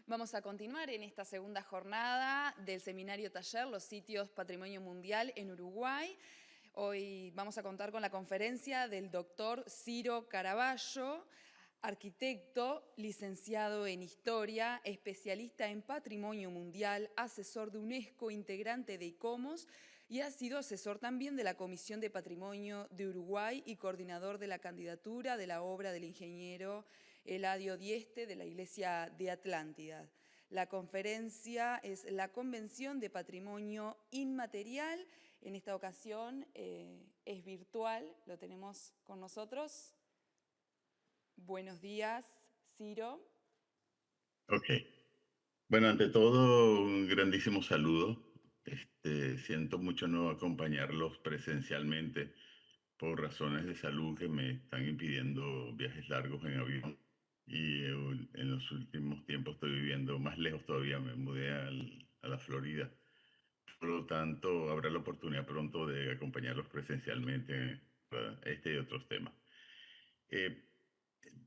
Vamos a continuar en esta segunda jornada del seminario taller Los sitios Patrimonio Mundial en Uruguay. Hoy vamos a contar con la conferencia del doctor Ciro Caraballo, arquitecto, licenciado en Historia, especialista en Patrimonio Mundial, asesor de UNESCO, integrante de ICOMOS y ha sido asesor también de la Comisión de Patrimonio de Uruguay y coordinador de la candidatura de la obra del ingeniero Eladio Dieste de la Iglesia de Atlántida. La conferencia es la Convención de Patrimonio Inmaterial. En esta ocasión es virtual, lo tenemos con nosotros. Buenos días, Ciro. Ok. Bueno, ante todo, un grandísimo saludo. Siento mucho no acompañarlos presencialmente por razones de salud que me están impidiendo viajes largos en avión. Y en los últimos tiempos estoy viviendo más lejos todavía. Me mudé a la Florida. Por lo tanto, habrá la oportunidad pronto de acompañarlos presencialmente para este y otros temas. Eh,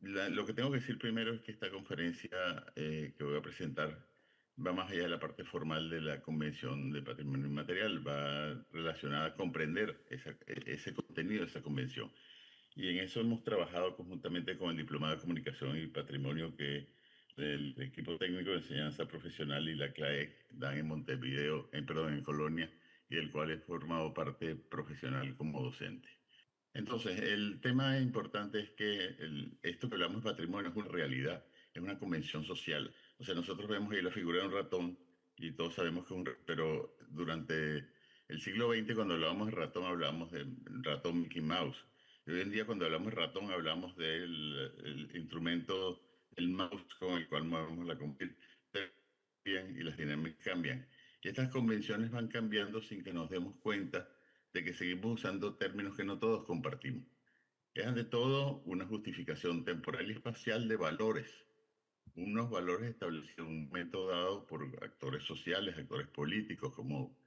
lo que tengo que decir primero es que esta conferencia que voy a presentar va más allá de la parte formal de la Convención de Patrimonio Inmaterial, va relacionada a comprender ese contenido de esa convención. Y en eso hemos trabajado conjuntamente con el Diplomado de Comunicación y Patrimonio que el equipo técnico de enseñanza profesional y la CLAEC dan en Montevideo, en Colonia, y del cual he formado parte profesional como docente. Entonces, el tema importante es que esto que hablamos de patrimonio es una realidad, es una convención social. O sea, nosotros vemos ahí la figura de un ratón y todos sabemos que es un ratón, pero durante el siglo XX cuando hablábamos de ratón hablábamos del ratón Mickey Mouse. Y hoy en día cuando hablamos de ratón hablamos del el instrumento, el mouse con el cual movemos la computadora y las dinámicas cambian. Y estas convenciones van cambiando sin que nos demos cuenta de que seguimos usando términos que no todos compartimos. Es ante todo una justificación temporal y espacial de valores, unos valores establecidos en un momento dado por actores sociales, actores políticos, como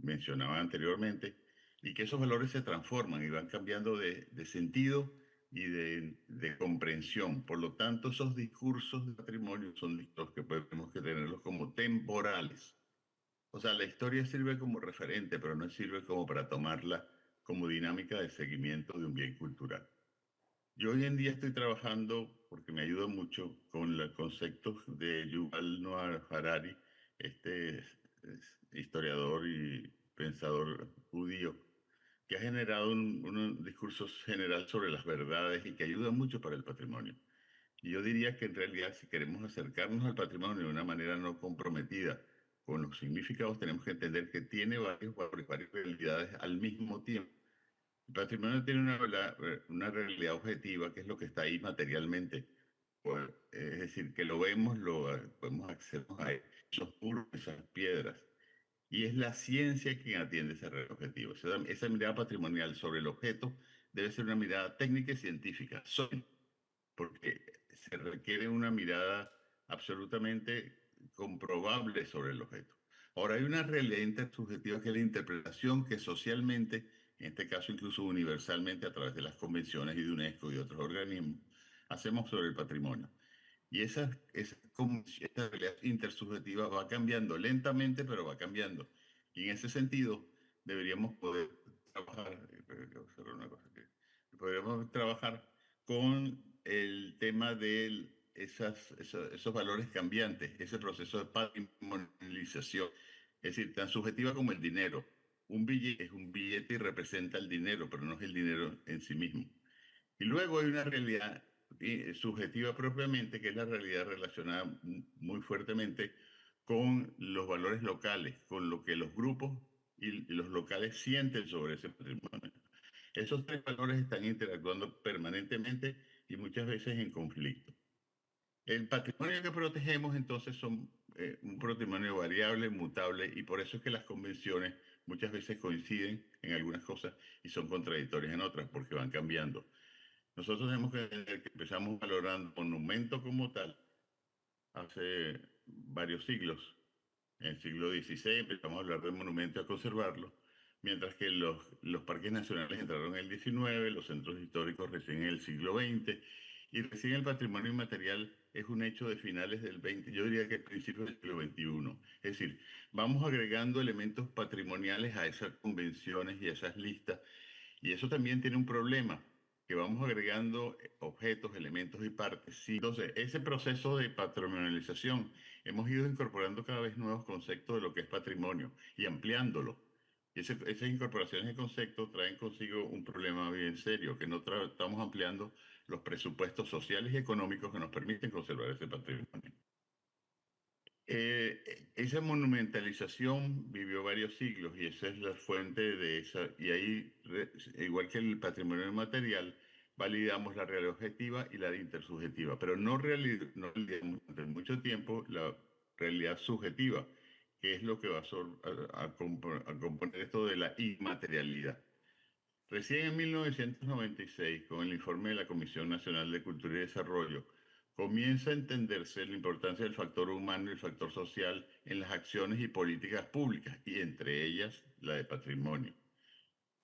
mencionaba anteriormente, y que esos valores se transforman y van cambiando de sentido y de comprensión. Por lo tanto, esos discursos de patrimonio son discursos que podemos que tenerlos como temporales. O sea, la historia sirve como referente, pero no sirve como para tomarla como dinámica de seguimiento de un bien cultural. Yo hoy en día estoy trabajando, porque me ayuda mucho, con los conceptos de Yuval Noah Harari, historiador y pensador judío, que ha generado un discurso general sobre las verdades y que ayuda mucho para el patrimonio. Y yo diría que en realidad si queremos acercarnos al patrimonio de una manera no comprometida con los significados, tenemos que entender que tiene varios valores, varias realidades al mismo tiempo. El patrimonio tiene una realidad objetiva, que es lo que está ahí materialmente. Pues, es decir, que lo vemos, podemos acceder a esos muros, esas piedras. Y es la ciencia quien atiende ese objetivo. Esa mirada patrimonial sobre el objeto debe ser una mirada técnica y científica, porque se requiere una mirada absolutamente comprobable sobre el objeto. Ahora, hay una realidad intersubjetiva que es la interpretación que socialmente, en este caso incluso universalmente a través de las convenciones y de UNESCO y otros organismos, hacemos sobre el patrimonio. Y esa realidad intersubjetiva va cambiando lentamente, pero va cambiando. Y en ese sentido, deberíamos poder trabajar, podríamos trabajar con el tema de esos valores cambiantes, ese proceso de patrimonialización, es decir, tan subjetiva como el dinero. Un billete es un billete y representa el dinero, pero no es el dinero en sí mismo. Y luego hay una realidad subjetiva propiamente, que es la realidad relacionada muy fuertemente con los valores locales, con lo que los grupos y los locales sienten sobre ese patrimonio. Esos tres valores están interactuando permanentemente y muchas veces en conflicto. El patrimonio que protegemos entonces son un patrimonio variable, mutable, y por eso es que las convenciones muchas veces coinciden en algunas cosas y son contradictorias en otras, porque van cambiando. Nosotros tenemos que entender que empezamos valorando monumento como tal hace varios siglos. En el siglo XVI empezamos a hablar de monumento y a conservarlo, mientras que los parques nacionales entraron en el XIX, los centros históricos recién en el siglo XX, Y recién el patrimonio inmaterial es un hecho de finales del 20, yo diría que principios del siglo XXI. Es decir, vamos agregando elementos patrimoniales a esas convenciones y a esas listas, y eso también tiene un problema, que vamos agregando objetos, elementos y partes. Sí, entonces, ese proceso de patrimonialización, hemos ido incorporando cada vez nuevos conceptos de lo que es patrimonio y ampliándolo. Y esas incorporaciones de conceptos traen consigo un problema bien serio, que no estamos ampliando los presupuestos sociales y económicos que nos permiten conservar ese patrimonio. Esa monumentalización vivió varios siglos y esa es la fuente de esa, y ahí, igual que el patrimonio inmaterial, validamos la realidad objetiva y la intersubjetiva, pero no validamos durante mucho tiempo la realidad subjetiva, que es lo que va a componer esto de la inmaterialidad. Recién en 1996, con el informe de la Comisión Nacional de Cultura y Desarrollo, comienza a entenderse la importancia del factor humano y el factor social en las acciones y políticas públicas, y entre ellas la de patrimonio.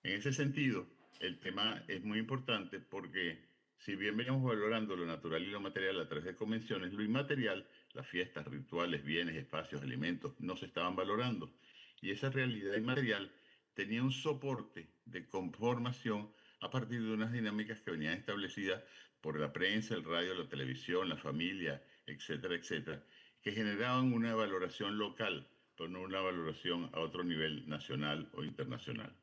En ese sentido, el tema es muy importante porque si bien veníamos valorando lo natural y lo material a través de convenciones, lo inmaterial, las fiestas, rituales, bienes, espacios, alimentos, no se estaban valorando. Y esa realidad inmaterial tenía un soporte de conformación a partir de unas dinámicas que venían establecidas por la prensa, el radio, la televisión, la familia, etcétera, etcétera, que generaban una valoración local, pero no una valoración a otro nivel nacional o internacional.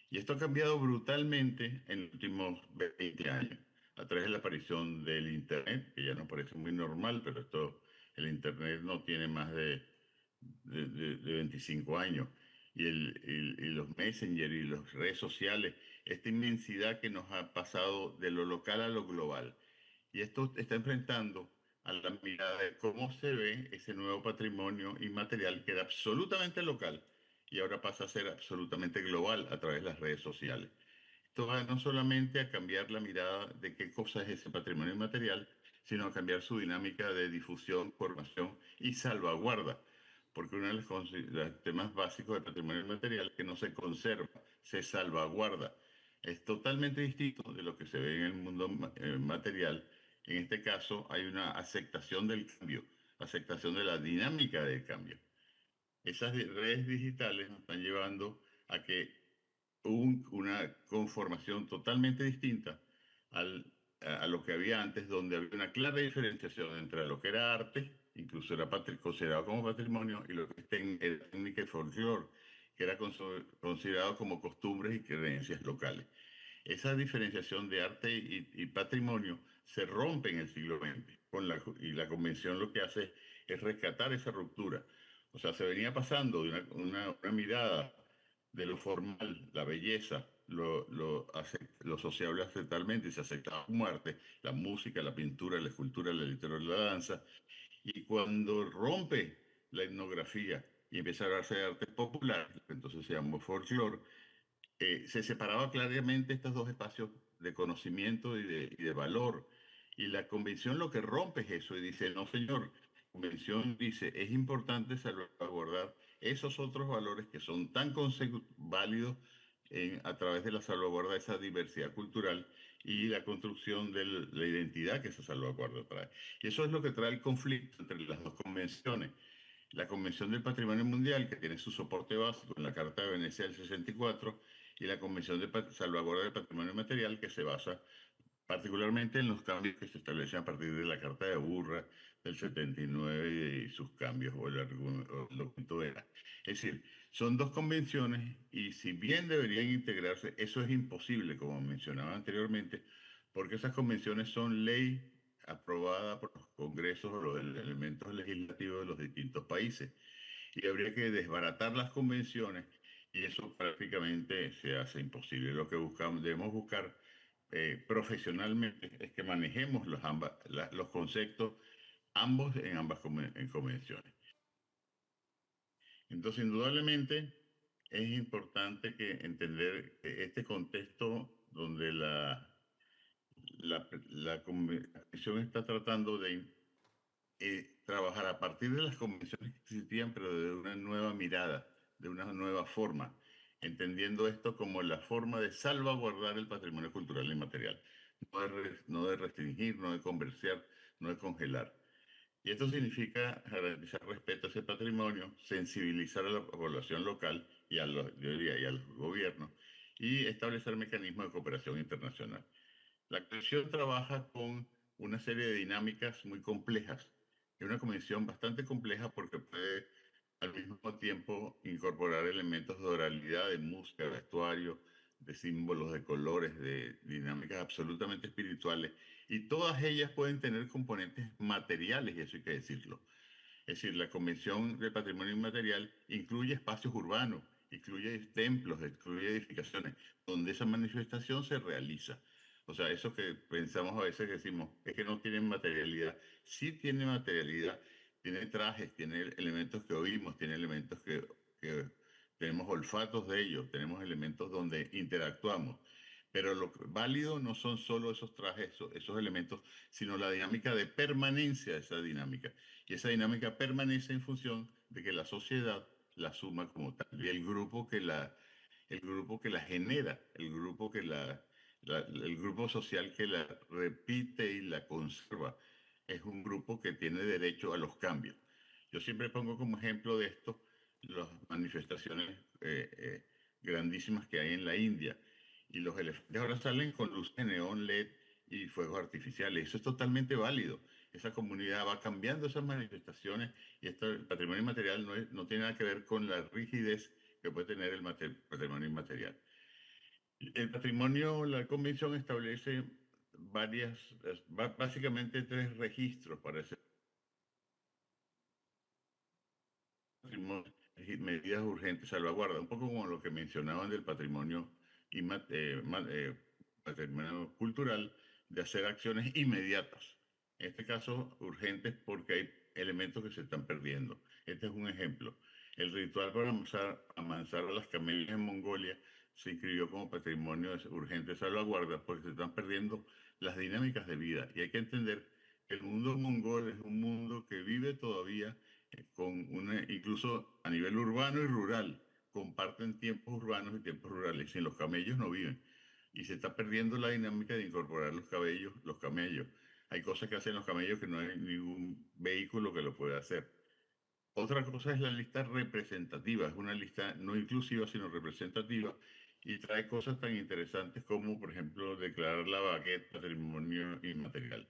Y esto ha cambiado brutalmente en los últimos 20 años, a través de la aparición del Internet, que ya nos parece muy normal, pero el Internet no tiene más de 25 años. Y los Messenger y las redes sociales, esta inmensidad que nos ha pasado de lo local a lo global. Y esto está enfrentando a la mirada de cómo se ve ese nuevo patrimonio inmaterial que era absolutamente local y ahora pasa a ser absolutamente global a través de las redes sociales. Esto va no solamente a cambiar la mirada de qué cosa es ese patrimonio inmaterial, sino a cambiar su dinámica de difusión, formación y salvaguarda. Porque uno de los temas básicos del patrimonio inmaterial es que no se conserva, se salvaguarda. Es totalmente distinto de lo que se ve en el mundo material. En este caso hay una aceptación del cambio, aceptación de la dinámica del cambio. Esas redes digitales nos están llevando a que una conformación totalmente distinta al, a lo que había antes, donde había una clara diferenciación entre lo que era arte, incluso era considerado como patrimonio, y lo que era técnica y folclore, que era considerado como costumbres y creencias locales. Esa diferenciación de arte y patrimonio se rompe en el siglo XX, y la convención lo que hace es rescatar esa ruptura. O sea, se venía pasando de una mirada de lo formal, la belleza, lo sociable aceptablemente, y se aceptaba como arte, la música, la pintura, la escultura, la literatura, la danza, y cuando rompe la etnografía y empieza a hablarse de arte popular, entonces se llamó folclore, se separaba claramente estos dos espacios de conocimiento y de valor. Y la convención lo que rompe es eso y dice, no señor, la convención dice, es importante salvaguardar esos otros valores que son tan válidos a través de la salvaguarda de esa diversidad cultural y la construcción de la identidad que esa salvaguarda trae. Y eso es lo que trae el conflicto entre las dos convenciones. La Convención del Patrimonio Mundial, que tiene su soporte básico en la Carta de Venecia del 64, y la Convención de Salvaguarda del Patrimonio Material, que se basa particularmente en los cambios que se establecen a partir de la Carta de Burra del 79 y sus cambios, o el documento era. Es decir, son dos convenciones y si bien deberían integrarse, eso es imposible, como mencionaba anteriormente, porque esas convenciones son ley aprobada por los congresos o los elementos legislativos de los distintos países. Y habría que desbaratar las convenciones y eso prácticamente se hace imposible. Lo que debemos buscar profesionalmente es que manejemos los conceptos ambos en ambas convenciones. Entonces, indudablemente es importante que entender que este contexto donde la convención está tratando de trabajar a partir de las convenciones que existían, pero de una nueva mirada, de una nueva forma, entendiendo esto como la forma de salvaguardar el patrimonio cultural inmaterial. no de restringir, no de comerciar, no de congelar. Y esto significa garantizar respeto a ese patrimonio, sensibilizar a la población local y a los, yo diría, y a los gobiernos, y establecer mecanismos de cooperación internacional. La Comisión trabaja con una serie de dinámicas muy complejas. Es una comisión bastante compleja porque puede al mismo tiempo incorporar elementos de oralidad, de música, de vestuario, de símbolos, de colores, de dinámicas absolutamente espirituales, y todas ellas pueden tener componentes materiales, y eso hay que decirlo. Es decir, la Convención del Patrimonio Inmaterial incluye espacios urbanos, incluye templos, incluye edificaciones, donde esa manifestación se realiza. O sea, eso que pensamos a veces que decimos, es que no tienen materialidad. Sí tiene materialidad, tiene trajes, tiene elementos que oímos, tiene elementos que tenemos olfatos de ellos, tenemos elementos donde interactuamos. Pero lo válido no son solo esos trajes, esos elementos, sino la dinámica de permanencia de esa dinámica. Y esa dinámica permanece en función de que la sociedad la suma como tal. Y el grupo que la genera, el grupo social que la repite y la conserva, es un grupo que tiene derecho a los cambios. Yo siempre pongo como ejemplo de esto las manifestaciones grandísimas que hay en la India. Y los elefantes ahora salen con luces de neón LED y fuegos artificiales. Eso es totalmente válido. Esa comunidad va cambiando esas manifestaciones, y esto, el patrimonio inmaterial no tiene nada que ver con la rigidez que puede tener el patrimonio inmaterial. El patrimonio, la convención establece básicamente tres registros para ese patrimonio, medidas urgentes, salvaguarda, un poco como lo que mencionaban del patrimonio, patrimonio cultural, de hacer acciones inmediatas. En este caso, urgentes porque hay elementos que se están perdiendo. Este es un ejemplo. El ritual para amansar a las camellas en Mongolia se inscribió como patrimonio urgente de salvaguarda porque se están perdiendo las dinámicas de vida. Y hay que entender que el mundo mongol es un mundo que vive todavía incluso a nivel urbano y rural, comparten tiempos urbanos y tiempos rurales. Sin los camellos no viven. Y se está perdiendo la dinámica de incorporar los camellos. Hay cosas que hacen los camellos que no hay ningún vehículo que lo pueda hacer. Otra cosa es la lista representativa, es una lista no inclusiva, sino representativa, y trae cosas tan interesantes como, por ejemplo, declarar la baguette patrimonio inmaterial.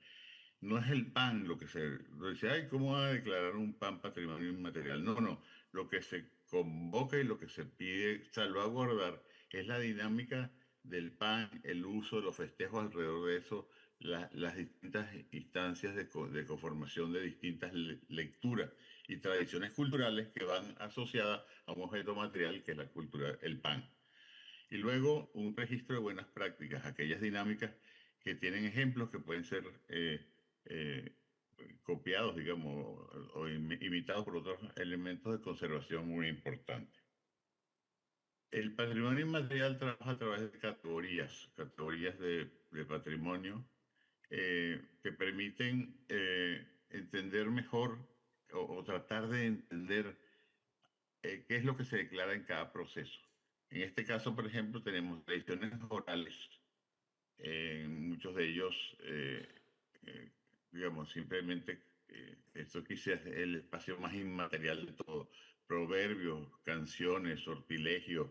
No es el pan lo dice, ay, ¿cómo va a declarar un pan patrimonio inmaterial? No, no, lo que se convoca y lo que se pide salvaguardar es la dinámica del pan, el uso, los festejos alrededor de eso, las distintas instancias de conformación de distintas lecturas y tradiciones culturales que van asociadas a un objeto material que es la cultura, el pan. Y luego un registro de buenas prácticas, aquellas dinámicas que tienen ejemplos que pueden ser eh, copiados, digamos, o imitados por otros elementos de conservación muy importantes. El patrimonio inmaterial trabaja a través de categorías de patrimonio que permiten entender mejor o tratar de entender qué es lo que se declara en cada proceso. En este caso, por ejemplo, tenemos tradiciones orales. Muchos de ellos, eh, digamos, simplemente, esto quizás es el espacio más inmaterial de todo. Proverbios, canciones, sortilegios,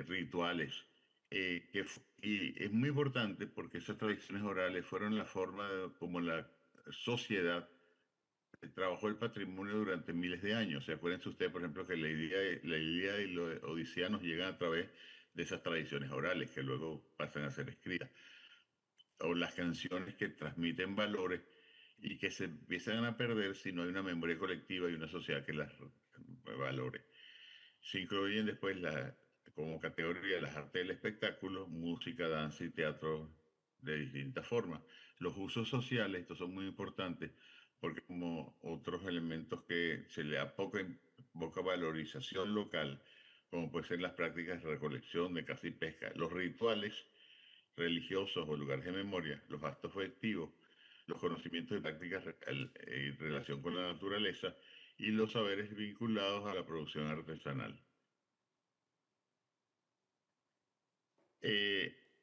rituales. Y es muy importante porque esas tradiciones orales fueron la forma como la sociedad trabajó el patrimonio durante miles de años. ¿Se acuerdan ustedes, por ejemplo, que la Ilíada y la Odisea nos llegan a través de esas tradiciones orales que luego pasan a ser escritas? O las canciones que transmiten valores y que se empiezan a perder si no hay una memoria colectiva y una sociedad que las valore. Se incluyen después como categoría las artes del espectáculo, música, danza y teatro de distintas formas. Los usos sociales, estos son muy importantes porque como otros elementos que se le da poca valorización local, como pueden ser las prácticas de recolección de caza y pesca, los rituales religiosos o lugares de memoria, los actos festivos, los conocimientos y prácticas en relación con la naturaleza y los saberes vinculados a la producción artesanal.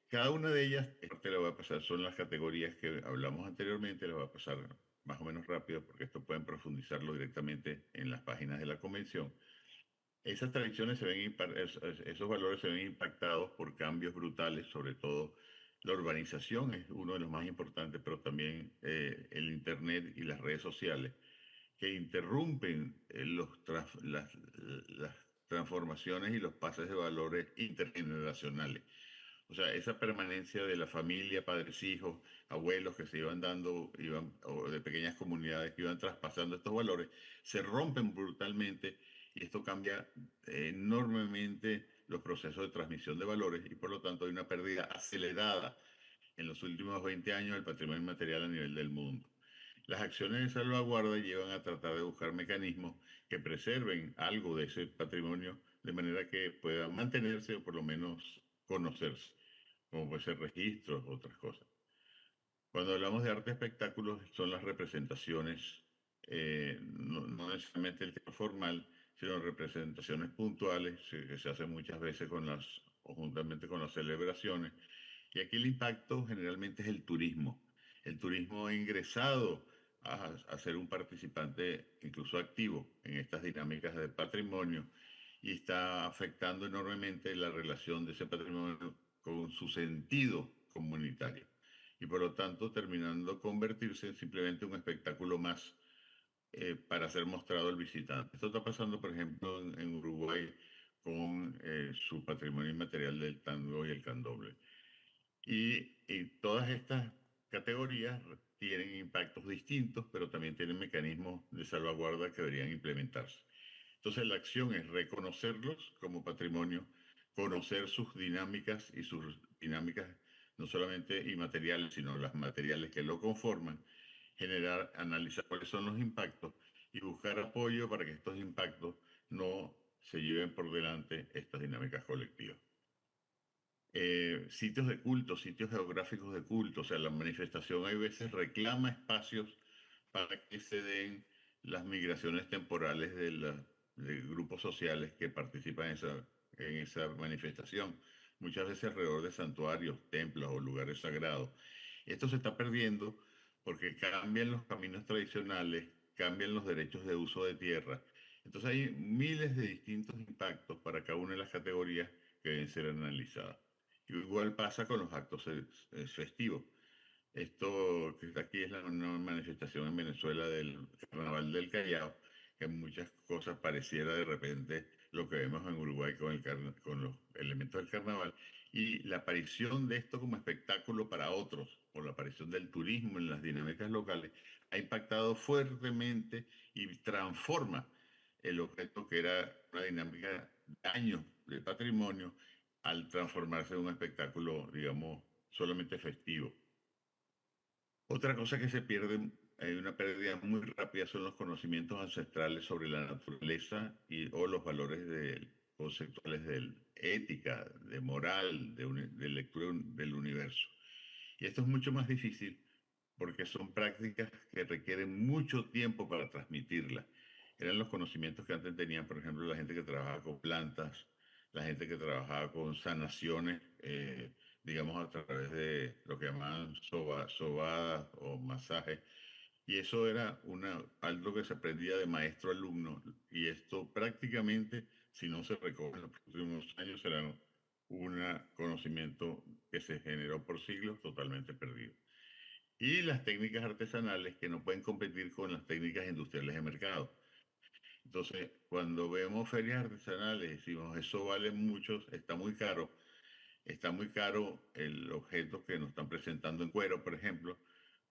Cada una de ellas, te la voy a pasar, son las categorías que hablamos anteriormente, las voy a pasar más o menos rápido porque esto pueden profundizarlo directamente en las páginas de la convención. Esas tradiciones esos valores se ven impactados por cambios brutales, sobre todo la urbanización es uno de los más importantes, pero también el Internet y las redes sociales, que interrumpen las transformaciones y los pases de valores intergeneracionales. O sea, esa permanencia de la familia, padres, hijos, abuelos que se iban dando, o de pequeñas comunidades que iban traspasando estos valores, se rompen brutalmente y esto cambia enormemente los procesos de transmisión de valores y por lo tanto hay una pérdida acelerada en los últimos 20 años del patrimonio material a nivel del mundo. Las acciones de salvaguarda llevan a tratar de buscar mecanismos que preserven algo de ese patrimonio de manera que pueda mantenerse o por lo menos conocerse, como puede ser registros, otras cosas. Cuando hablamos de arte espectáculos, son las representaciones, no necesariamente el teatro formal, sino representaciones puntuales que se hacen muchas veces o juntamente con las celebraciones. Y aquí el impacto generalmente es el turismo ingresado a ser un participante incluso activo en estas dinámicas de patrimonio y está afectando enormemente la relación de ese patrimonio con su sentido comunitario y por lo tanto terminando convertirse en simplemente un espectáculo más para ser mostrado al visitante. Esto está pasando, por ejemplo, en Uruguay con su patrimonio inmaterial del tango y el candomblé. Y todas estas categorías tienen impactos distintos, pero también tienen mecanismos de salvaguarda que deberían implementarse. Entonces la acción es reconocerlos como patrimonio, conocer sus dinámicas y sus dinámicas no solamente inmateriales, sino las materiales que lo conforman, analizar cuáles son los impactos y buscar apoyo para que estos impactos no se lleven por delante estas dinámicas colectivas. Sitios de culto, sitios geográficos de culto, o sea, la manifestación hay veces reclama espacios para que se den las migraciones temporales de grupos sociales que participan en esa manifestación, muchas veces alrededor de santuarios, templos o lugares sagrados. Esto se está perdiendo porque cambian los caminos tradicionales, cambian los derechos de uso de tierra. Entonces hay miles de distintos impactos para cada una de las categorías que deben ser analizadas. Igual pasa con los actos festivos. Esto que está aquí es una manifestación en Venezuela del Carnaval del Callao, que en muchas cosas pareciera de repente lo que vemos en Uruguay con los elementos del carnaval, y la aparición de esto como espectáculo para otros, por la aparición del turismo en las dinámicas locales, ha impactado fuertemente y transforma el objeto que era una dinámica de años de patrimonio al transformarse en un espectáculo, digamos, solamente festivo. Otra cosa que se pierde, hay una pérdida muy rápida, son los conocimientos ancestrales sobre la naturaleza o los valores conceptuales de ética, de moral, de lectura del universo. Y esto es mucho más difícil porque son prácticas que requieren mucho tiempo para transmitirlas. Eran los conocimientos que antes tenían, por ejemplo, la gente que trabajaba con plantas, la gente que trabajaba con sanaciones, digamos, a través de lo que llamaban sobadas o masajes. Y eso era algo que se aprendía de maestro a alumno. Y esto prácticamente, si no se recoge en los próximos años, será un conocimiento que se generó por siglos totalmente perdido. Y las técnicas artesanales que no pueden competir con las técnicas industriales de mercado. Entonces, cuando vemos ferias artesanales, decimos, eso vale mucho, está muy caro el objeto que nos están presentando en cuero, por ejemplo,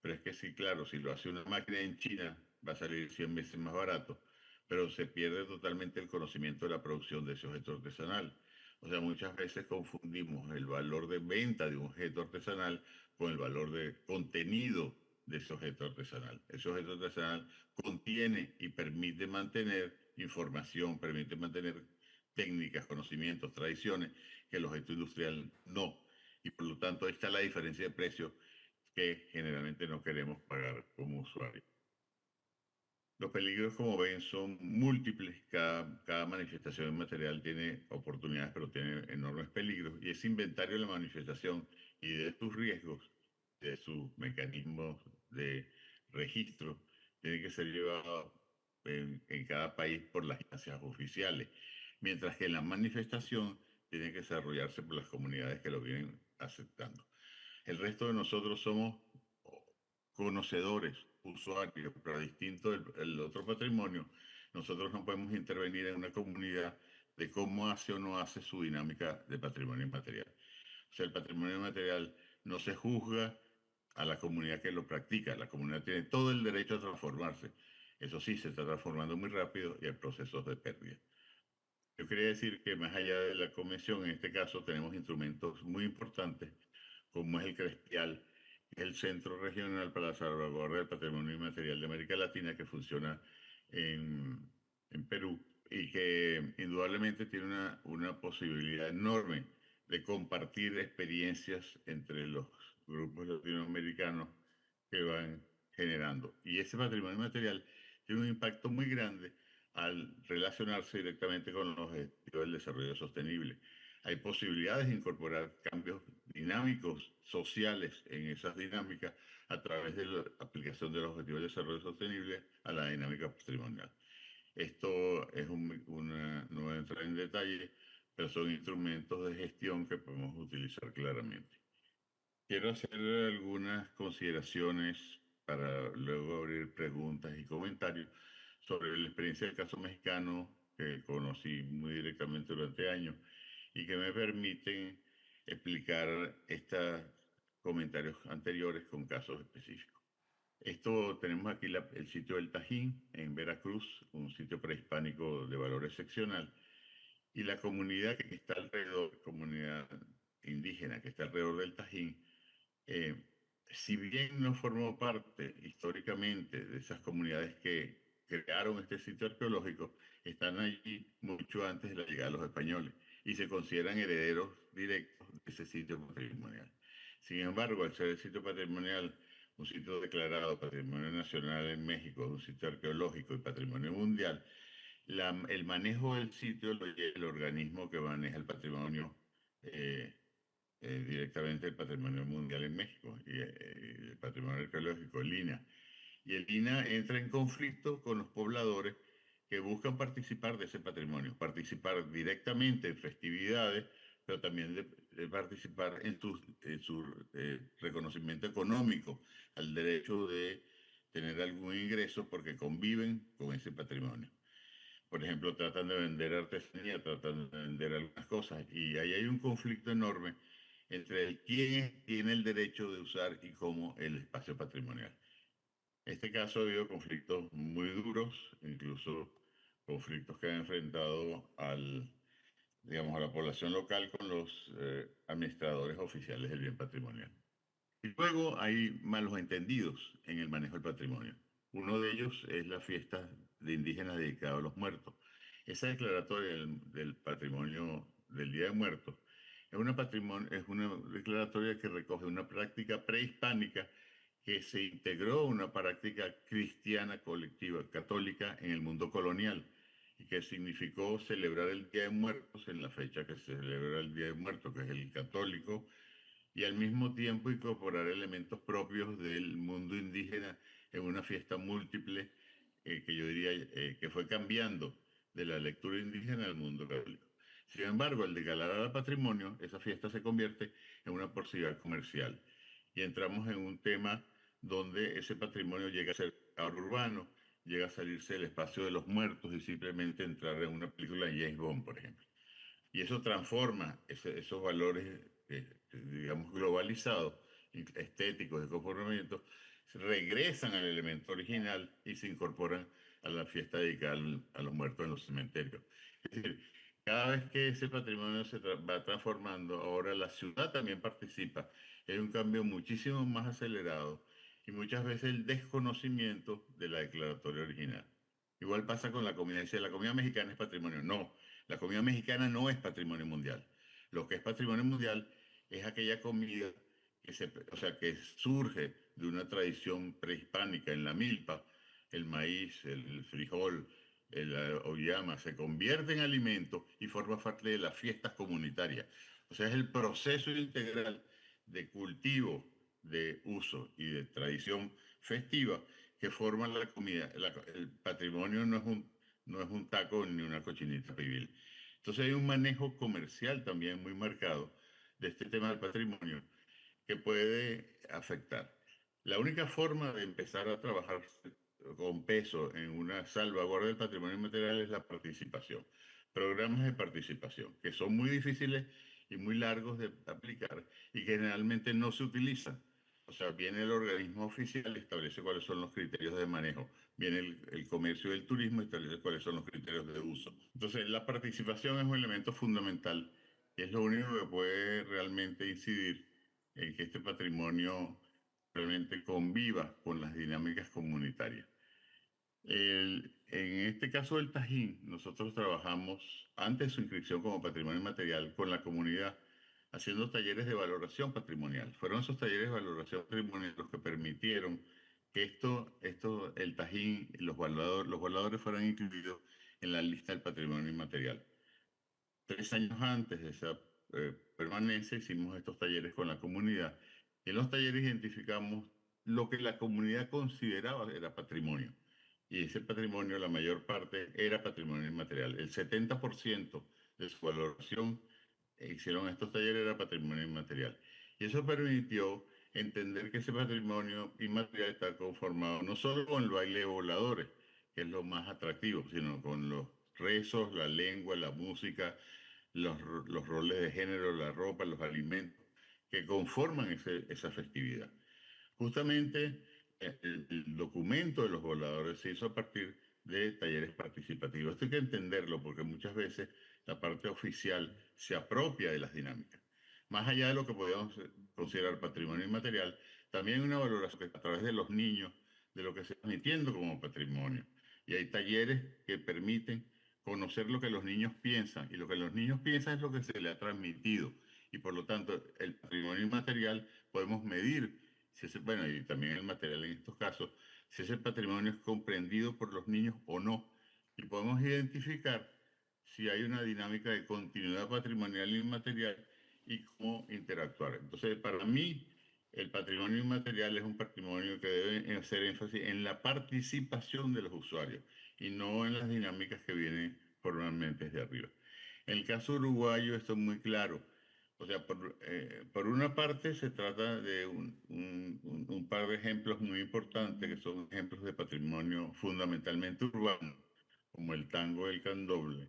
pero es que sí, claro, si lo hace una máquina en China, va a salir 100 veces más barato, pero se pierde totalmente el conocimiento de la producción de ese objeto artesanal. O sea, muchas veces confundimos el valor de venta de un objeto artesanal con el valor de contenido de ese objeto artesanal. Ese objeto artesanal contiene y permite mantener información, permite mantener técnicas, conocimientos, tradiciones que el objeto industrial no. Y por lo tanto, ahí está la diferencia de precio que generalmente no queremos pagar como usuarios. Los peligros, como ven, son múltiples. Cada manifestación material tiene oportunidades, pero tiene enormes peligros. Y ese inventario de la manifestación y de sus riesgos, de sus mecanismos de registro, tiene que ser llevado en cada país por las instancias oficiales. Mientras que la manifestación tiene que desarrollarse por las comunidades que lo vienen aceptando. El resto de nosotros somos conocedores, usuarios, pero distinto del otro patrimonio. Nosotros no podemos intervenir en una comunidad de cómo hace o no hace su dinámica de patrimonio inmaterial. O sea, el patrimonio inmaterial no se juzga a la comunidad que lo practica. La comunidad tiene todo el derecho a transformarse. Eso sí, se está transformando muy rápido y hay procesos de pérdida. Yo quería decir que más allá de la convención, en este caso tenemos instrumentos muy importantes, como es el CRESPIAL, que es el Centro Regional para la Salvaguarda del Patrimonio Inmaterial de América Latina, que funciona en, en Perú y que indudablemente tiene una posibilidad enorme de compartir experiencias entre los grupos latinoamericanos que van generando. Y ese patrimonio material tiene un impacto muy grande al relacionarse directamente con los objetivos del desarrollo sostenible. Hay posibilidades de incorporar cambios dinámicos sociales en esas dinámicas a través de la aplicación de los objetivos de desarrollo sostenible a la dinámica patrimonial. Esto es no voy a entrar en detalle, pero son instrumentos de gestión que podemos utilizar claramente. Quiero hacer algunas consideraciones para luego abrir preguntas y comentarios sobre la experiencia del caso mexicano que conocí muy directamente durante años y que me permiten explicar estos comentarios anteriores con casos específicos. Esto tenemos aquí el sitio del Tajín en Veracruz, un sitio prehispánico de valor excepcional, y la comunidad que está alrededor, comunidad indígena que está alrededor del Tajín, eh, si bien no formó parte históricamente de esas comunidades que crearon este sitio arqueológico, están allí mucho antes de la llegada de los españoles y se consideran herederos directos de ese sitio patrimonial. Sin embargo, al ser el sitio patrimonial un sitio declarado Patrimonio Nacional en México, un sitio arqueológico y Patrimonio Mundial, el manejo del sitio lo lleva el organismo que maneja el patrimonio eh, directamente el Patrimonio Mundial en México y el Patrimonio Arqueológico, el INAH. Y el INAH entra en conflicto con los pobladores que buscan participar de ese patrimonio, participar directamente en festividades, pero también de participar en su reconocimiento económico al derecho de tener algún ingreso porque conviven con ese patrimonio. Por ejemplo, tratan de vender artesanía, tratan de vender algunas cosas y ahí hay un conflicto enorme entre el quién tiene el derecho de usar y cómo el espacio patrimonial. En este caso ha habido conflictos muy duros, incluso conflictos que han enfrentado digamos, a la población local con los administradores oficiales del bien patrimonial. Y luego hay malos entendidos en el manejo del patrimonio. Uno de ellos es la fiesta de indígenas dedicada a los muertos. Esa declaratoria del patrimonio del Día de Muertos es una declaratoria que recoge una práctica prehispánica que se integró a una práctica cristiana colectiva católica en el mundo colonial y que significó celebrar el Día de Muertos en la fecha que se celebra el Día de Muertos, que es el católico, y al mismo tiempo incorporar elementos propios del mundo indígena en una fiesta múltiple que yo diría que fue cambiando de la lectura indígena al mundo católico. Sin embargo, al declarar al patrimonio, esa fiesta se convierte en una posibilidad comercial y entramos en un tema donde ese patrimonio llega a ser ahora urbano, llega a salirse del espacio de los muertos y simplemente entrar en una película de James Bond, por ejemplo. Y eso transforma esos valores, digamos, globalizados, estéticos, de comportamiento, regresan al elemento original y se incorporan a la fiesta dedicada a los muertos en los cementerios. Es decir, cada vez que ese patrimonio va transformando, ahora la ciudad también participa. Hay un cambio muchísimo más acelerado y muchas veces el desconocimiento de la declaratoria original. Igual pasa con la comida. Dice, la comida mexicana es patrimonio. No, la comida mexicana no es patrimonio mundial. Lo que es patrimonio mundial es aquella comida que, o sea, que surge de una tradición prehispánica en la milpa, el maíz, el frijol, la oyama, se convierte en alimento y forma parte de las fiestas comunitarias. O sea, es el proceso integral de cultivo, de uso y de tradición festiva que forman la comida. El patrimonio no es un taco ni una cochinita pibil. Entonces hay un manejo comercial también muy marcado de este tema del patrimonio que puede afectar. La única forma de empezar a trabajar con peso en una salvaguarda del patrimonio material es la participación. Programas de participación, que son muy difíciles y muy largos de aplicar y que generalmente no se utilizan. O sea, viene el organismo oficial y establece cuáles son los criterios de manejo. Viene el comercio y el turismo y establece cuáles son los criterios de uso. Entonces, la participación es un elemento fundamental y es lo único que puede realmente incidir en que este patrimonio realmente conviva con las dinámicas comunitarias. En este caso del Tajín, nosotros trabajamos antes de su inscripción como patrimonio inmaterial con la comunidad, haciendo talleres de valoración patrimonial. Fueron esos talleres de valoración patrimonial los que permitieron que el Tajín, los valores fueran incluidos en la lista del patrimonio inmaterial. 3 años antes de esa permanencia hicimos estos talleres con la comunidad. En los talleres identificamos lo que la comunidad consideraba era patrimonio. Y ese patrimonio, la mayor parte, era patrimonio inmaterial. El 70% de su valoración hicieron estos talleres era patrimonio inmaterial. Y eso permitió entender que ese patrimonio inmaterial está conformado no solo con el baile de voladores, que es lo más atractivo, sino con los rezos, la lengua, la música, los roles de género, la ropa, los alimentos que conforman esa festividad. Justamente el documento de los voladores se hizo a partir de talleres participativos. Esto hay que entenderlo porque muchas veces la parte oficial se apropia de las dinámicas. Más allá de lo que podemos considerar patrimonio inmaterial, también hay una valoración a través de los niños de lo que se está emitiendo como patrimonio. Y hay talleres que permiten conocer lo que los niños piensan, y lo que los niños piensan es lo que se le ha transmitido. Y por lo tanto, el patrimonio inmaterial podemos medir, bueno, y también el material en estos casos, si ese patrimonio es comprendido por los niños o no. Y podemos identificar si hay una dinámica de continuidad patrimonial e inmaterial y cómo interactuar. Entonces, para mí, el patrimonio inmaterial es un patrimonio que debe hacer énfasis en la participación de los usuarios y no en las dinámicas que vienen formalmente desde arriba. En el caso uruguayo esto es muy claro. O sea, por una parte se trata de un par de ejemplos muy importantes que son ejemplos de patrimonio fundamentalmente urbano, como el tango y el candomble,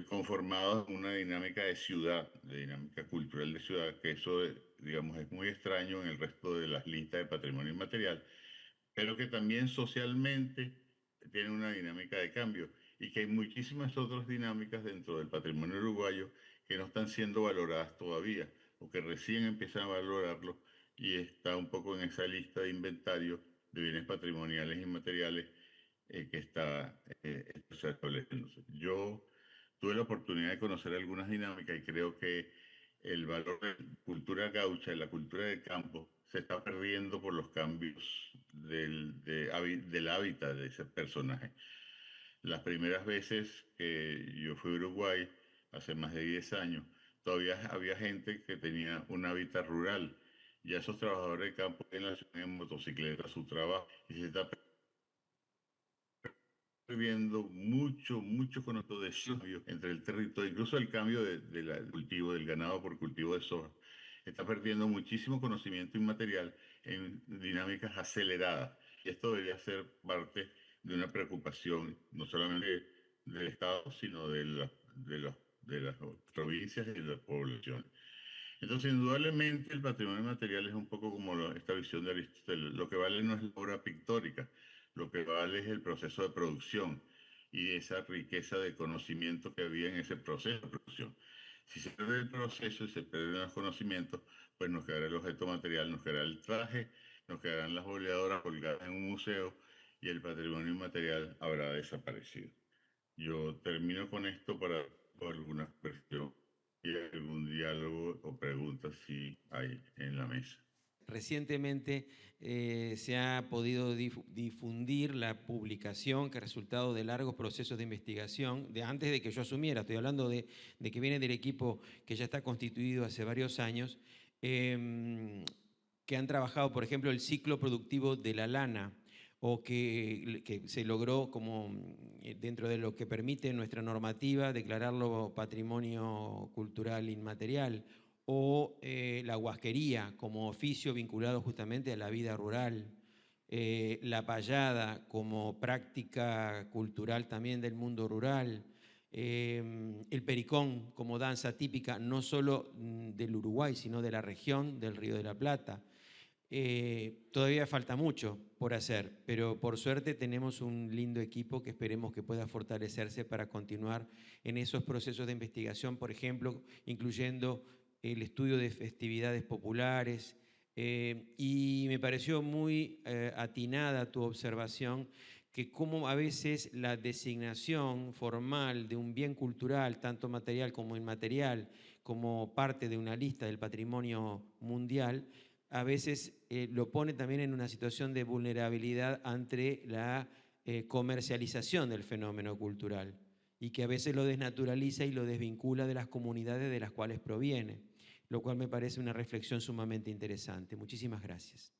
conformados en una dinámica de ciudad, de dinámica cultural de ciudad, que eso, digamos, es muy extraño en el resto de las listas de patrimonio inmaterial, pero que también socialmente tiene una dinámica de cambio y que hay muchísimas otras dinámicas dentro del patrimonio uruguayo que no están siendo valoradas todavía o que recién empiezan a valorarlo y está un poco en esa lista de inventario de bienes patrimoniales y inmateriales que está estableciéndose. Yo tuve la oportunidad de conocer algunas dinámicas y creo que el valor de la cultura gaucha, de la cultura del campo, se está perdiendo por los cambios del hábitat de ese personaje. Las primeras veces que yo fui a Uruguay, hace más de 10 años, todavía había gente que tenía un hábitat rural. Ya esos trabajadores de campo en motocicleta a su trabajo y se está viendo mucho con esto de cambio entre el territorio, incluso el cambio del cultivo del ganado por cultivo de soja. Está perdiendo muchísimo conocimiento inmaterial en dinámicas aceleradas. Y esto debería ser parte de una preocupación, no solamente del Estado, sino de las provincias y de las poblaciones. Entonces, indudablemente, el patrimonio material es un poco como esta visión de Aristóteles. Lo que vale no es la obra pictórica, lo que vale es el proceso de producción y esa riqueza de conocimiento que había en ese proceso de producción. Si se pierde el proceso y se pierden los conocimientos, pues nos quedará el objeto material, nos quedará el traje, nos quedarán las boleadoras colgadas en un museo y el patrimonio inmaterial habrá desaparecido. Yo termino con esto para alguna cuestión y algún diálogo o preguntas si hay en la mesa. Recientemente se ha podido difundir la publicación que es resultado de largos procesos de investigación, de antes de que yo asumiera, estoy hablando de que viene del equipo que ya está constituido hace varios años, que han trabajado, por ejemplo, el ciclo productivo de la lana, o que se logró como dentro de lo que permite nuestra normativa declararlo patrimonio cultural inmaterial, o la huasquería como oficio vinculado justamente a la vida rural, la payada como práctica cultural también del mundo rural, el pericón como danza típica no solo del Uruguay, sino de la región del Río de la Plata. Todavía falta mucho por hacer, pero por suerte tenemos un lindo equipo que esperemos que pueda fortalecerse para continuar en esos procesos de investigación, por ejemplo, incluyendo el estudio de festividades populares, y me pareció muy atinada tu observación que como a veces la designación formal de un bien cultural, tanto material como inmaterial, como parte de una lista del patrimonio mundial, a veces lo pone también en una situación de vulnerabilidad ante la comercialización del fenómeno cultural, y que a veces lo desnaturaliza y lo desvincula de las comunidades de las cuales proviene, lo cual me parece una reflexión sumamente interesante. Muchísimas gracias.